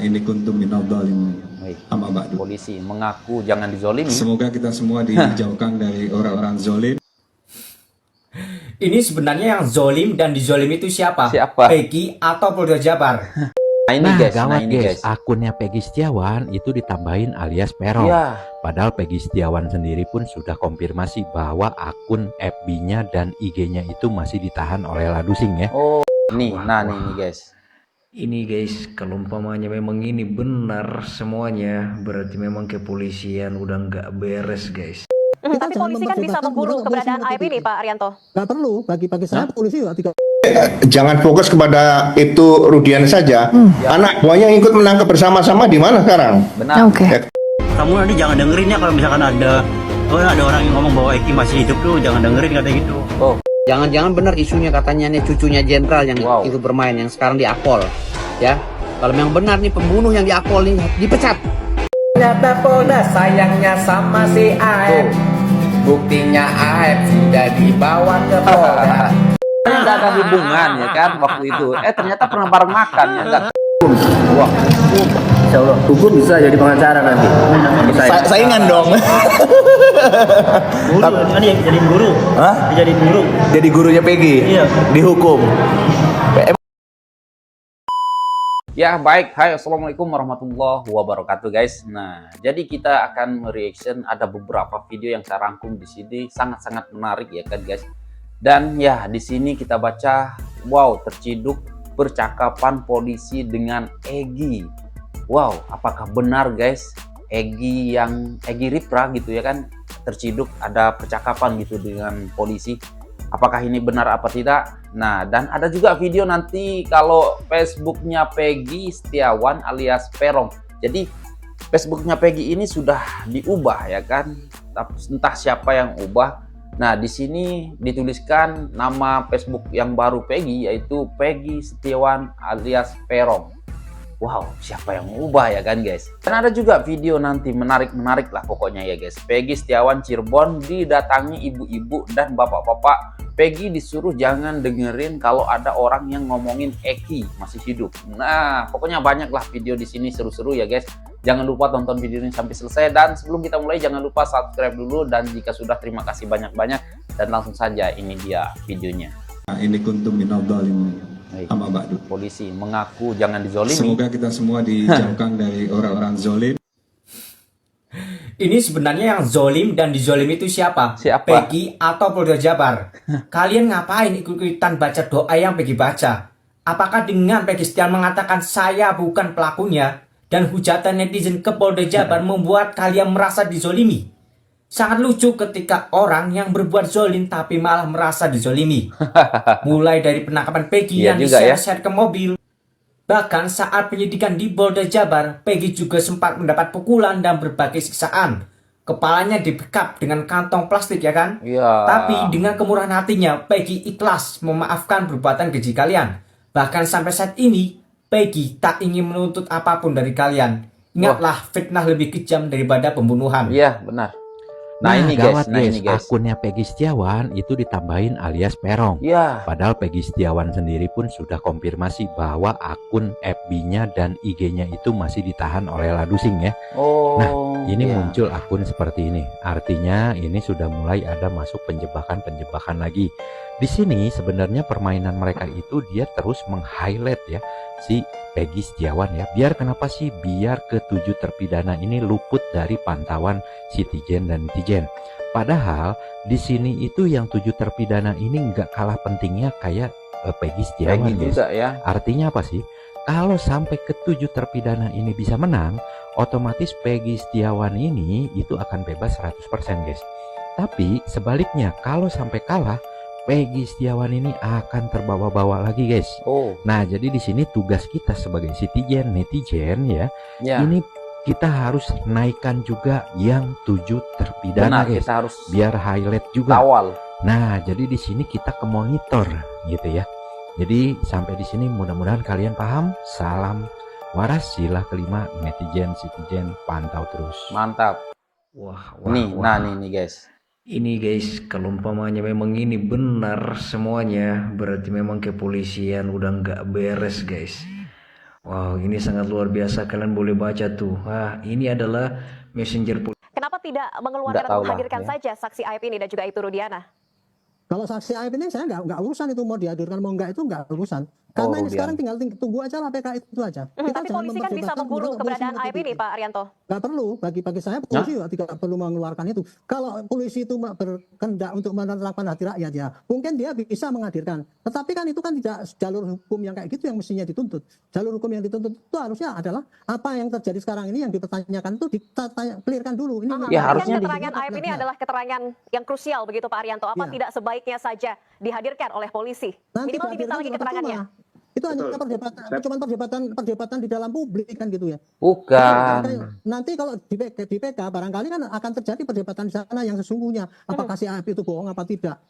ini kuntum minadh-dhalimin. Baik. Amma ba'du. Polisi mengaku jangan dizolimi. Semoga kita semua dijauhkan dari orang-orang zolim. Ini sebenarnya yang zolim dan dizolimi itu siapa? Siapa? Peggy atau Polda Jabar? Nah Gawat ini guys, akunnya Peggy Setiawan itu ditambahin alias Peron. Ya, Padahal Peggy Setiawan sendiri pun sudah konfirmasi bahwa akun FB-nya dan IG-nya itu masih ditahan oleh Ladusing ya. oh nih, nah nih guys. Ini guys, kalau umpamanya memang ini benar semuanya, berarti memang kepolisian udah nggak beres guys. Tapi polisi kan bisa memburu keberadaan AF ini, Pak Arianto. Nggak perlu, bagi saya polisi juga tidak. Jangan fokus kepada itu Rudian saja. Anak buahnya yang ikut menangkap bersama-sama di mana sekarang? Benar. Kamu nanti jangan dengerin ya kalau misalkan ada orang yang ngomong bahwa Eki masih hidup tuh, jangan dengerin kata gitu. Oh, Jangan-jangan benar isunya katanya nih cucunya jenderal yang Wow. itu bermain yang sekarang di Akpol, ya. Kalau memang benar nih pembunuh yang di Akpol nih dipecat. Ternyata Polda sayangnya sama si AF. Buktinya AF sudah dibawa ke Polda. nggak ada hubungan ya kan waktu itu. Ternyata pernah bareng makan ya kan. Wah, Insya Allah, hukum bisa jadi pengacara nanti. Saingan dong. Guru, kan dia jadi guru. Hah? Jadi guru. Jadi gurunya Peggy. Iya. Dihukum. ya baik. Hai, assalamualaikum warahmatullahi wabarakatuh guys. Nah, jadi kita akan mereaction ada beberapa video yang saya rangkum di sini sangat-sangat menarik ya kan guys. Dan ya di sini kita baca, wow, terciduk percakapan polisi dengan Egy. Wow, apakah benar guys? Egy Ripra gitu ya kan, terciduk ada percakapan gitu dengan polisi. Apakah ini benar apa tidak? Nah, dan ada juga video nanti kalau Facebooknya Peggy Setiawan alias Peron. Jadi Facebooknya Peggy ini sudah diubah ya kan, tapi entah siapa yang ubah. Nah, di sini dituliskan nama Facebook yang baru Peggy yaitu Peggy Setiawan alias Peron. Wow, siapa yang ubah ya kan guys? Dan ada juga video nanti menarik-menarik lah pokoknya ya guys. Peggy Setiawan Cirebon didatangi ibu-ibu dan bapak-bapak. Peggy disuruh jangan dengerin kalau ada orang yang ngomongin Eki masih hidup. Nah, pokoknya banyak lah video di sini seru-seru ya guys. Jangan lupa tonton video ini sampai selesai. Dan sebelum kita mulai jangan lupa subscribe dulu. Dan jika sudah terima kasih banyak-banyak. Dan langsung saja ini dia videonya. Nah, ini kuntum minadh-dhalimin. Amma ba'du. Polisi mengaku jangan dizolimi. Semoga kita semua dijauhkan dari orang-orang zolim. Ini sebenarnya yang zolim dan dizolimi itu siapa? Siapa? Peggy atau Polda Jabar? Kalian ngapain ikut-ikutan baca doa yang Peggy baca? Apakah dengan Peggy Setiawan mengatakan saya bukan pelakunya dan hujatan netizen ke Polda Jabar membuat kalian merasa dizolimi? Sangat lucu ketika orang yang berbuat zolim tapi malah merasa dizolimi. Mulai dari penangkapan Peggy Iya yang juga ya. di-share ke mobil. Bahkan saat penyidikan di Polda Jabar, Peggy juga sempat mendapat pukulan dan berbagai siksaan. Kepalanya dibekap dengan kantong plastik ya kan? Iya. Tapi dengan kemurahan hatinya, Peggy ikhlas memaafkan perbuatan keji kalian. Bahkan sampai saat ini, Peggy tak ingin menuntut apapun dari kalian. Ingatlah, fitnah lebih kejam daripada pembunuhan. Iya, benar. Nah, ini gawat guys, akunnya Peggy Setiawan itu ditambahin alias Peron. Ya, Padahal Peggy Setiawan sendiri pun sudah konfirmasi bahwa akun FB-nya dan IG-nya itu masih ditahan oleh Ladusing ya. oh, Nah, ini iya. muncul akun seperti ini. Artinya ini sudah mulai ada masuk penjebakan-penjebakan lagi. Di sini sebenarnya permainan mereka itu dia terus meng-highlight ya si Peggy Setiawan ya. Biar kenapa sih? Biar ketujuh terpidana ini luput dari pantauan citizen dan netizen. Padahal di sini itu yang 7 terpidana ini nggak kalah pentingnya kayak Peggy Setiawan Peggy guys. juga ya. Artinya apa sih? Kalau sampai ke-7 terpidana ini bisa menang, otomatis Peggy Setiawan ini itu akan bebas 100% guys. Tapi sebaliknya kalau sampai kalah, Peggy Setiawan ini akan terbawa-bawa lagi guys. Oh, Nah, jadi di sini tugas kita sebagai citizen, netizen ya, ya. ini kita harus naikkan juga yang 7 terpidana Benar, guys. kita harus Biar highlight juga. kawal. Nah, jadi di sini kita ke monitor gitu ya. Jadi sampai di sini mudah-mudahan kalian paham. Salam waras, sila kelima, netizen, citizen, pantau terus. Mantap. Wah, Nih, nah nih guys. Ini guys, kalau umpamanya memang ini benar semuanya, berarti memang kepolisian udah nggak beres guys. Wow, ini sangat luar biasa. Kalian boleh baca tuh. Ini adalah messenger polisi. Kenapa tidak mengeluarkan Nggak tahu atau lah, menghadirkan ya. saja saksi Aib ini dan juga Ibtu Rudiana? Kalau saksi Aib ini saya nggak urusan itu mau dihadirkan mau enggak itu nggak urusan. Karena ini Rudiana. sekarang tinggal tunggu aja lah PK itu aja. Tapi polisi kan bisa memburu keberadaan Aib ini, Pak Arianto. Nggak perlu, bagi saya polisi juga tidak perlu mengeluarkan itu. Kalau polisi itu berkehendak untuk menerapkan hati rakyat ya, mungkin dia bisa menghadirkan. Tetapi kan itu kan tidak jalur hukum yang kayak gitu yang mestinya dituntut. Jalur hukum yang dituntut itu harusnya adalah apa yang terjadi sekarang ini yang dipertanyakan itu clearkan dulu. Ini Ya, harusnya keterangan Aib ini adalah keterangan yang krusial begitu Pak Arianto. Apa tidak sebaiknya saja dihadirkan oleh polisi? Nanti Minimal diminta lagi keterangannya. itu hanya perdebatan di dalam publik kan gitu ya. Bukan. Nanti kalau di PK barangkali kan akan terjadi perdebatan di sana yang sesungguhnya apakah si Aib itu bohong apa tidak.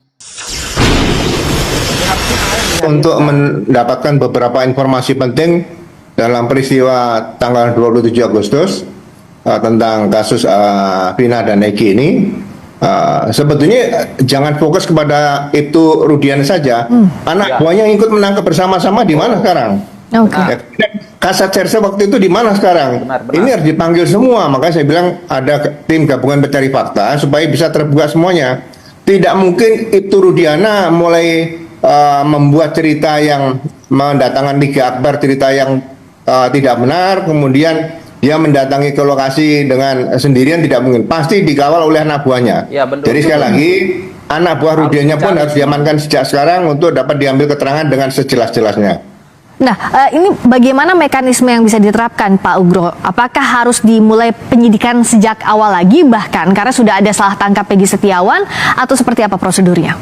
Untuk mendapatkan beberapa informasi penting dalam peristiwa tanggal 27 Agustus tentang kasus Vina dan Eki ini, sebetulnya jangan fokus kepada Ibtu Rudiana saja. Anak buahnya yang ikut menangkap bersama-sama di mana sekarang? Ya, Kasat Serse waktu itu di mana sekarang? Benar. Ini harus dipanggil semua. Makanya saya bilang ada tim gabungan pencari fakta supaya bisa terbuka semuanya. Tidak mungkin Ibtu Rudiana mulai membuat cerita yang mendatangkan Liga Akbar, cerita yang tidak benar, kemudian dia mendatangi ke lokasi dengan sendirian, tidak mungkin. Pasti dikawal oleh anak buahnya. Ya, betul. Jadi sekali lagi, anak buah Rudiana pun harus diamankan sejak sekarang untuk dapat diambil keterangan dengan sejelas-jelasnya. Nah, ini bagaimana mekanisme yang bisa diterapkan, Pak Ugro? Apakah harus dimulai penyidikan sejak awal lagi, bahkan karena sudah ada salah tangkap Peggy Setiawan, atau seperti apa prosedurnya?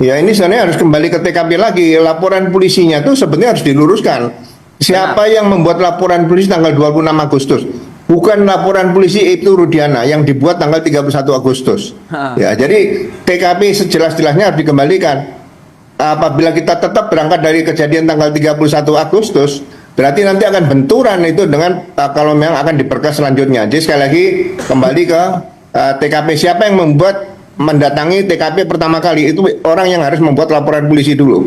Ya, ini sebenarnya harus kembali ke TKP lagi. Laporan polisinya itu sebenarnya harus diluruskan. Siapa yang membuat laporan polisi tanggal 26 Agustus? Bukan laporan polisi Ibtu Rudiana yang dibuat tanggal 31 Agustus. Ya, jadi TKP sejelas-jelasnya harus dikembalikan. Apabila kita tetap berangkat dari kejadian tanggal 31 Agustus, berarti nanti akan benturan itu dengan kalau memang akan diperkas selanjutnya. Jadi sekali lagi kembali ke TKP. Siapa yang membuat mendatangi TKP pertama kali? Itu orang yang harus membuat laporan polisi dulu.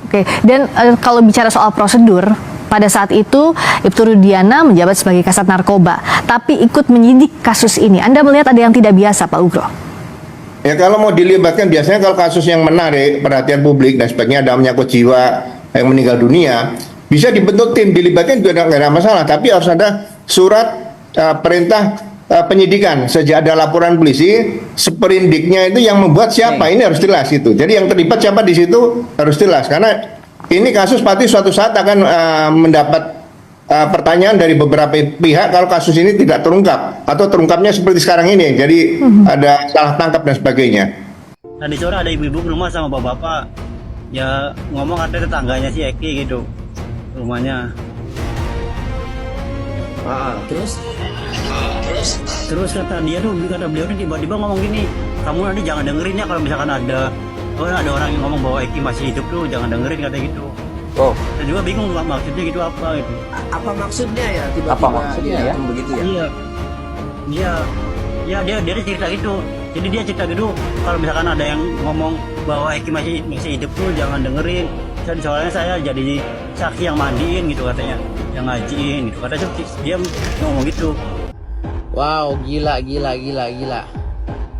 Oke, dan kalau bicara soal prosedur, pada saat itu Ibtu Rudiana menjabat sebagai Kasat Narkoba, tapi ikut menyidik kasus ini. Anda melihat ada yang tidak biasa, Pak Ugro? Ya, kalau mau dilibatkan, biasanya kalau kasus yang menarik perhatian publik dan sebagainya, ada menyangkut jiwa yang meninggal dunia, bisa dibentuk tim, dilibatkan juga nggak ada masalah. Tapi harus ada surat perintah penyidikan. Sejak ada laporan polisi, seperindiknya itu yang membuat siapa, ini harus jelas itu. Jadi yang terlibat siapa di situ harus jelas, karena ini kasus pasti suatu saat akan mendapat pertanyaan dari beberapa pihak kalau kasus ini tidak terungkap atau terungkapnya seperti sekarang ini, jadi ada salah tangkap dan sebagainya. Tadi sore ada ibu-ibu ke rumah sama bapak-bapak, ya ngomong ada tetangganya si Eki gitu rumahnya. Terus kata beliau nih tiba-tiba ngomong gini, kamu nanti jangan dengerin ya kalau misalkan ada orang yang ngomong bahwa Eki masih hidup tuh, jangan dengerin, kata gitu. Oh, Saya juga bingung maksudnya gitu apa gitu. Apa maksudnya ya tiba-tiba Apa maksudnya ya? begitu ya? Iya, dia cerita gitu. Jadi dia cerita gitu, kalau misalkan ada yang ngomong bahwa Eki masih hidup tuh jangan dengerin. Soalnya saya jadi saksi yang mandiin gitu katanya, yang ngajiin gitu. Katanya dia ngomong gitu. Wow, gila.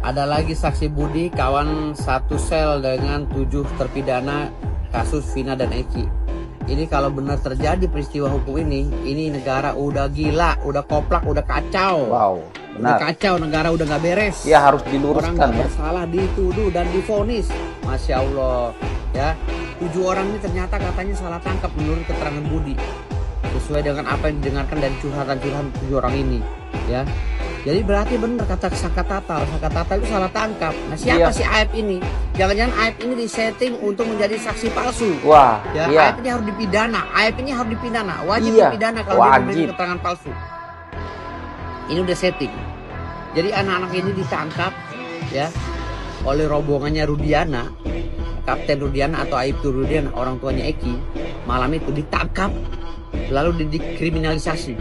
Ada lagi saksi Budi, kawan satu sel dengan 7 terpidana kasus Vina dan Eki. Ini kalau benar terjadi peristiwa hukum ini negara udah gila, udah koplak, udah kacau. wow, Udah benar. kacau, negara udah nggak beres. Ya, harus Orang diluruskan nggak ya. bersalah dituduh dan divonis. Masya Allah, ya 7 orang ini ternyata katanya salah tangkap menurut keterangan Budi, sesuai dengan apa yang didengarkan dari curhatan-curhatan 7 orang ini, ya. Jadi berarti benar kata Saka Tatal itu salah tangkap. Nah, siapa si Aib ini? Jangan-jangan Aib ini disetting untuk menjadi saksi palsu. Wah, Ya, iya. Aib ini harus dipidana. Aib ini harus dipidana. Wajib Iya, dipidana kalau dia wajib. memberikan keterangan palsu. Ini udah setting. Jadi anak-anak ini ditangkap ya oleh rombongannya Rudiana, Kapten Rudiana atau Aibtu Rudiana, orang tuanya Eki. Malam itu ditangkap lalu dikriminalisasi.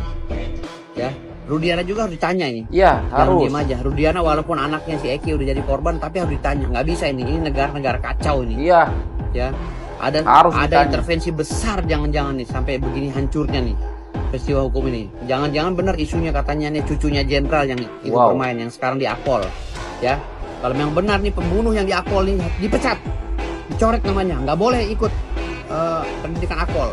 Ya. Rudiana juga harus ditanya ini. Iya, Jangan harus. diem aja. Rudiana walaupun anaknya si Eki udah jadi korban, tapi harus ditanya. Nggak bisa ini negara-negara kacau ini. Iya. Ya, Harus ada ditanya. intervensi besar, jangan-jangan nih sampai begini hancurnya nih peristiwa hukum ini. Jangan-jangan benar isunya katanya nih cucunya jenderal yang itu Wow. bermain, yang sekarang diakpol ya. Kalau memang benar nih pembunuh yang diakpol nih dipecat, dicoret namanya, nggak boleh ikut pendidikan akpol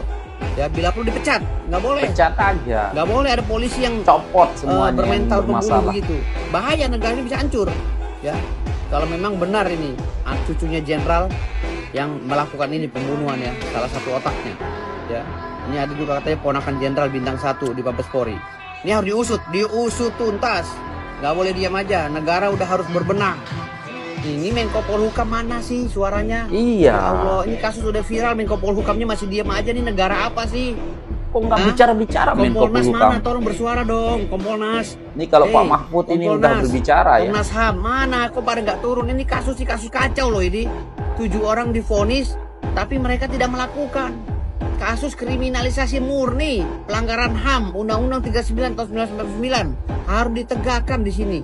ya. Bila perlu dipecat, nggak boleh, Pecat aja. nggak boleh ada polisi yang Copot semuanya yang bermental pembunuh bermasalah. begitu. Bahaya, negara ini bisa hancur ya. Kalau memang benar ini cucunya jenderal yang melakukan ini pembunuhan ya, salah satu otaknya ya. Ini ada juga katanya ponakan jenderal bintang 1 di Mabes Polri. Ini harus diusut tuntas, nggak boleh diam aja. Negara udah harus berbenah. Ini Menko Polhukam mana sih suaranya? Iya. Ya Allah, ini kasus udah viral, Menko Polhukamnya masih diam aja. Nih negara apa sih? Kok nggak Hah? bicara-bicara Menko Kompolnas Polhukam? mana? Tolong bersuara dong, Kompolnas. Ini kalau Pak Hei, Mahfud ini udah Kompolnas, berbicara ya. Komnas HAM mana? Kok pada nggak turun? Ini kasus kacau loh ini. 7 orang divonis, tapi mereka tidak melakukan. Kasus kriminalisasi murni, pelanggaran HAM, Undang-Undang 39 tahun 1999 harus ditegakkan di sini.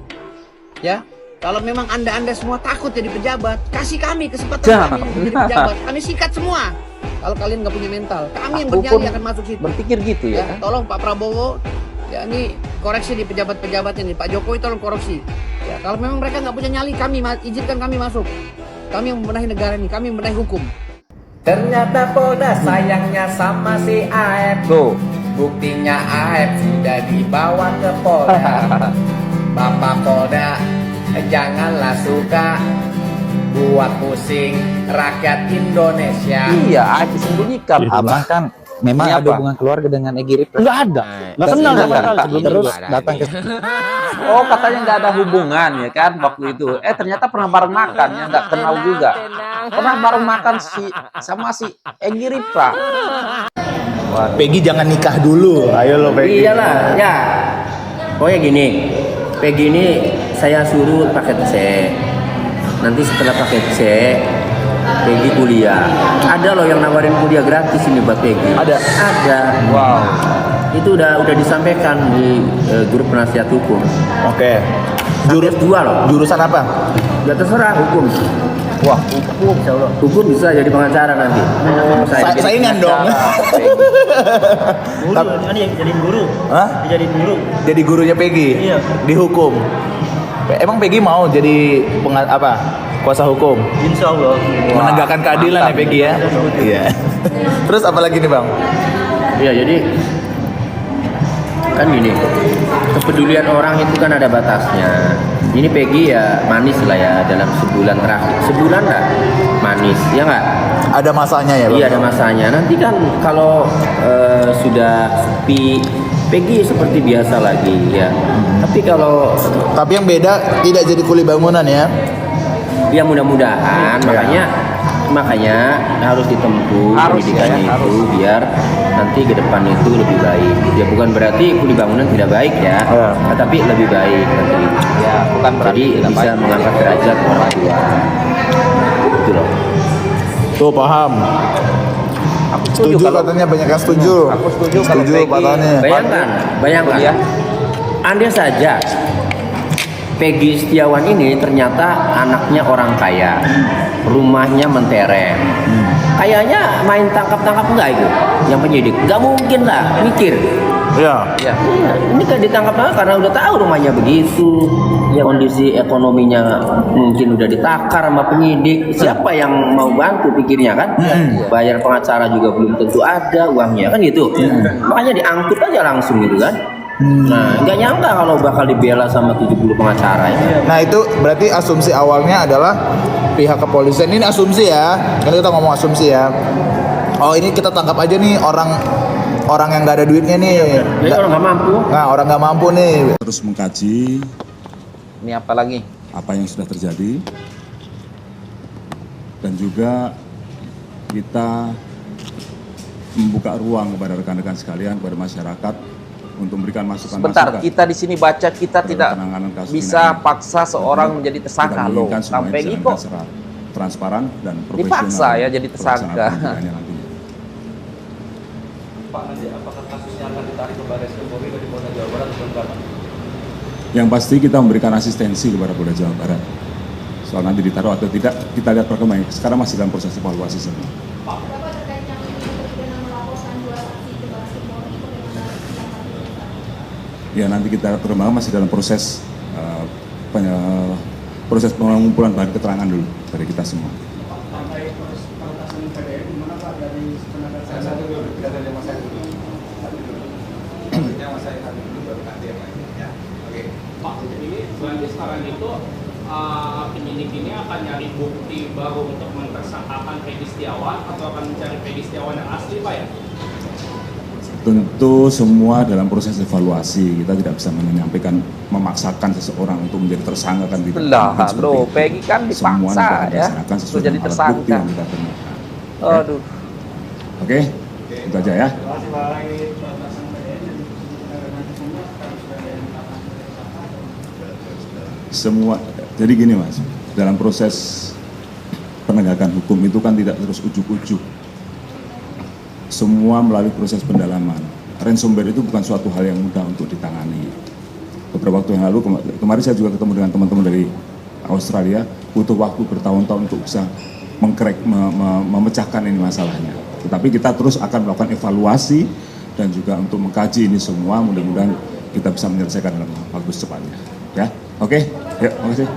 Ya, kalau memang anda semua takut jadi pejabat, kasih kami kesempatan Ya. kami menjadi pejabat. Kami sikat semua. Kalau kalian nggak punya mental, kami yang Aku bernyali pun akan masuk situ. berpikir gitu ya. Ya, tolong Pak Prabowo, ya ini koreksi di pejabat-pejabatnya nih. Pak Jokowi tolong koreksi. Ya, kalau memang mereka nggak punya nyali, kami izinkan kami masuk. Kami yang membenahi negara ini, kami yang membenahi hukum. Ternyata Polda sayangnya sama si Aep. Tuh. Buktinya Aep sudah dibawa ke Polda. Bapak Polda, janganlah suka buat pusing rakyat Indonesia. Iya, disembunyikan. Abang kan memang Ini ada apa? hubungan keluarga dengan Egy Ripra. Nggak ada. Nggak kenal sama sekali sebelumnya. Terus datang ke Oh, katanya nggak ada hubungan ya kan waktu itu. Ternyata pernah bareng makan ya, nggak kenal juga. Pernah bareng makan sama si Egy Ripra. Peggy jangan nikah dulu. Ayo lo Peggy. Iyalah, ya. Pokoknya gini, Peggy ini saya suruh paket C. Nanti setelah paket C, Peggy kuliah. Ada loh yang nawarin kuliah gratis ini buat Peggy. Ada? Ada. Wow. Itu udah disampaikan di grup penasihat hukum. Oke. Sampai 2 loh. Jurusan apa? Ya terserah hukum. Wah, hukum. Insya Allah. Hukum bisa jadi pengacara nanti. Saingan dong. Guru, kan yang jadiin guru. Hah? Dijadiin guru. Jadi gurunya Peggy. Iya. Dihukum. Emang Peggy mau jadi kuasa hukum? Insya Allah. Menegakkan keadilan ya Peggy ya. Iya. Terus apa lagi nih Bang? Iya, jadi kan gini, kepedulian orang itu kan ada batasnya. Ini Peggy ya manis lah ya dalam sebulan terakhir. Sebulan lah manis, ya nggak? Ada masanya ya Bang? Iya ada masanya. Nanti kan kalau sudah sepi, Peggy seperti biasa lagi ya. Tapi yang beda tidak jadi kuli bangunan ya? Ya mudah-mudahan, makanya harus ditempuh pendidikannya itu biar nanti ke depan itu lebih baik. Ya bukan berarti kuli bangunan tidak baik ya, tapi lebih baik nanti. Ya, bukan berarti jadi tidak bisa baik. mengangkat derajat orang tua. Itu loh. Tuh paham. Aku Setuju kalau- katanya banyak yang setuju. Aku setuju kalau Setuju Peggy- Pak Tani. Bayangkan. Ya. Andai saja Peggy Setiawan ini ternyata anaknya orang kaya, rumahnya mentereng. Kayaknya main tangkap-tangkap enggak itu yang penyidik? Nggak mungkin lah, mikir. Ya. Ya. Ini kan ditangkap karena udah tahu rumahnya begitu, kondisi ekonominya mungkin udah ditakar sama penyidik. Siapa yang mau bantu pikirnya kan? Bayar pengacara juga belum tentu ada uangnya kan gitu. Makanya diangkut aja langsung gitu kan. Nah, nggak nyangka kalau bakal dibela sama 70 pengacara ya. Nah itu berarti asumsi awalnya adalah pihak kepolisian, ini asumsi ya, kan kita ngomong asumsi ya. Oh ini kita tangkap aja nih orang yang nggak ada duitnya nih. Jadi orang nggak mampu. Nah orang nggak mampu nih. Terus mengkaji Ini apa lagi? apa yang sudah terjadi dan juga kita membuka ruang kepada rekan-rekan sekalian, kepada masyarakat untuk memberikan Sebentar, masukan-masukan. kita di sini baca, kita Dalam tidak penanganan kasus bisa ini. paksa seorang menjadi tersangka Kita loh. menginginkan semuanya Sampai ini dijalankan kok secara transparan dan profesional. dipaksa ya jadi tersangka. pelaksanaan penyidikannya nantinya. Yang pasti kita memberikan asistensi kepada Polda Jawa Barat. Soal nanti ditaruh atau tidak, kita lihat perkembangan. Sekarang masih dalam proses evaluasi semua. Ya nanti kita perkembangan masih dalam proses proses pengumpulan bahan keterangan dulu dari kita semua. Pak, ini berarti sekarang itu penyidik ini akan nyari bukti baru untuk mentersangkakan Peggy Setiawan atau akan mencari Peggy Setiawan yang asli, Pak ya? Tentu semua dalam proses evaluasi, kita tidak bisa menyampaikan, memaksakan seseorang untuk menjadi tersangka kan tidak. Lah, lo Peggy kan dipaksa ya untuk jadi tersangka. Aduh. Oke, itu aja ya. Semua, jadi gini Mas, dalam proses penegakan hukum itu kan tidak terus ujuk-ujuk. Semua melalui proses pendalaman. Ransomware itu bukan suatu hal yang mudah untuk ditangani. Beberapa waktu yang lalu, kemarin saya juga ketemu dengan teman-teman dari Australia, butuh waktu bertahun-tahun untuk bisa memecahkan ini masalahnya. Tetapi kita terus akan melakukan evaluasi dan juga untuk mengkaji ini semua, mudah-mudahan kita bisa menyelesaikan dalam waktu secepatnya. Ya, oke, ya, makasih.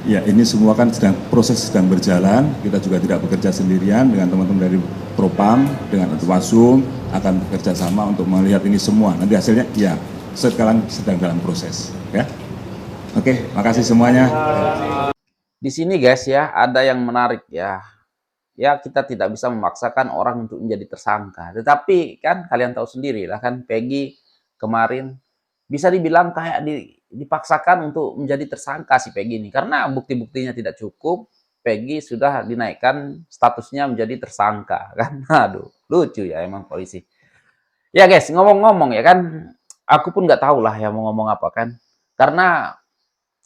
Ya, ini semua kan proses sedang berjalan. Kita juga tidak bekerja sendirian, dengan teman-teman dari Propam, dengan Wasum akan bekerja sama untuk melihat ini semua. Nanti hasilnya, ya, sekarang sedang dalam proses. Ya, oke, makasih semuanya. Di sini guys ya, ada yang menarik ya. Ya, kita tidak bisa memaksakan orang untuk menjadi tersangka. Tetapi kan kalian tahu sendiri lah kan, Peggy kemarin bisa dibilang kayak dipaksakan untuk menjadi tersangka si Peggy ini. Karena bukti-buktinya tidak cukup, Peggy sudah dinaikkan statusnya menjadi tersangka kan. Aduh, lucu ya emang polisi. Ya guys, ngomong-ngomong ya kan, aku pun nggak tahu lah ya mau ngomong apa kan. Karena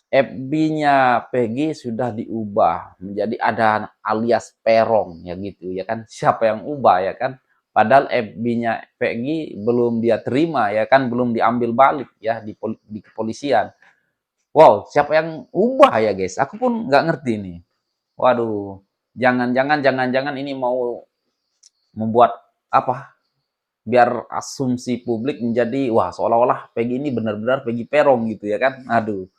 FB-nya Peggy sudah diubah menjadi ada alias Perong ya gitu ya kan. Siapa yang ubah ya kan? Padahal FB-nya Peggy belum dia terima ya kan, belum diambil balik ya di kepolisian. Wow, siapa yang ubah ya guys? Aku pun nggak ngerti nih. Waduh, jangan-jangan ini mau membuat apa? Biar asumsi publik menjadi wah seolah-olah Peggy ini benar-benar Peggy Perong gitu ya kan? Aduh.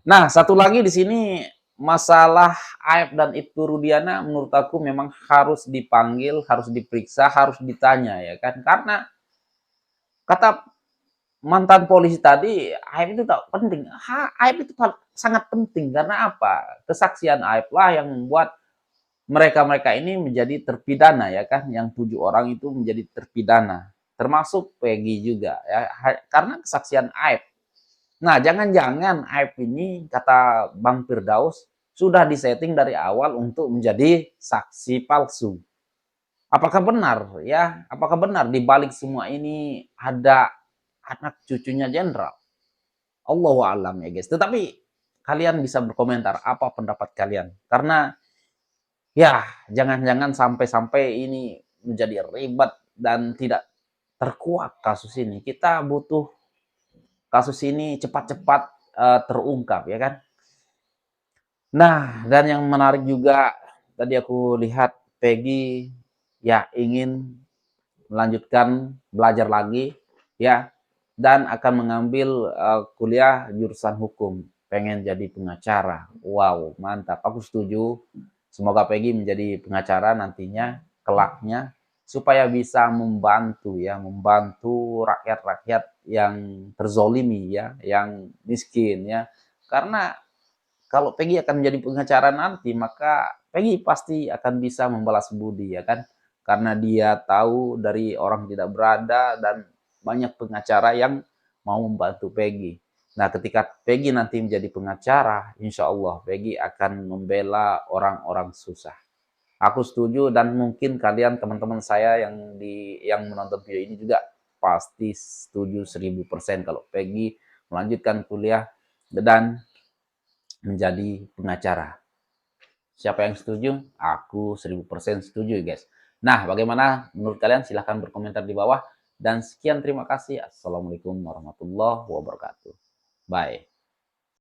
Nah, satu lagi di sini masalah Aib dan Ibtu Rudiana menurut aku memang harus dipanggil, harus diperiksa, harus ditanya ya kan? Karena kata mantan polisi tadi, Aib itu tak penting. Aib itu sangat penting karena apa? Kesaksian Aib lah yang membuat mereka ini menjadi terpidana ya kan? Yang 7 orang itu menjadi terpidana, termasuk Peggy juga ya. Karena kesaksian Aib. Nah, jangan-jangan Aib ini, kata Bang Firdaus, sudah disetting dari awal untuk menjadi saksi palsu. Apakah benar ya? Apakah benar di balik semua ini ada anak cucunya jenderal? Allahu a'lam ya guys. Tetapi kalian bisa berkomentar apa pendapat kalian. Karena ya jangan-jangan sampai-sampai ini menjadi ribet dan tidak terkuak kasus ini. Kita butuh kasus ini cepat-cepat terungkap ya kan. Nah, dan yang menarik juga tadi aku lihat Peggy ya ingin melanjutkan belajar lagi ya dan akan mengambil kuliah jurusan hukum, pengen jadi pengacara. Wow, mantap. Aku setuju. Semoga Peggy menjadi pengacara nantinya kelaknya supaya bisa membantu rakyat-rakyat yang terzolimi ya, yang miskin ya. Karena kalau Peggy akan menjadi pengacara nanti, maka Peggy pasti akan bisa membalas budi ya kan. Karena dia tahu dari orang tidak berada dan banyak pengacara yang mau membantu Peggy. Nah, ketika Peggy nanti menjadi pengacara, insya Allah Peggy akan membela orang-orang susah. Aku setuju dan mungkin kalian teman-teman saya yang menonton video ini juga pasti setuju 1000% kalau Peggy melanjutkan kuliah dan menjadi pengacara. Siapa yang setuju? Aku 1000% setuju guys. Nah, bagaimana menurut kalian? Silahkan berkomentar di bawah. Dan sekian, terima kasih. Assalamualaikum warahmatullahi wabarakatuh. Bye.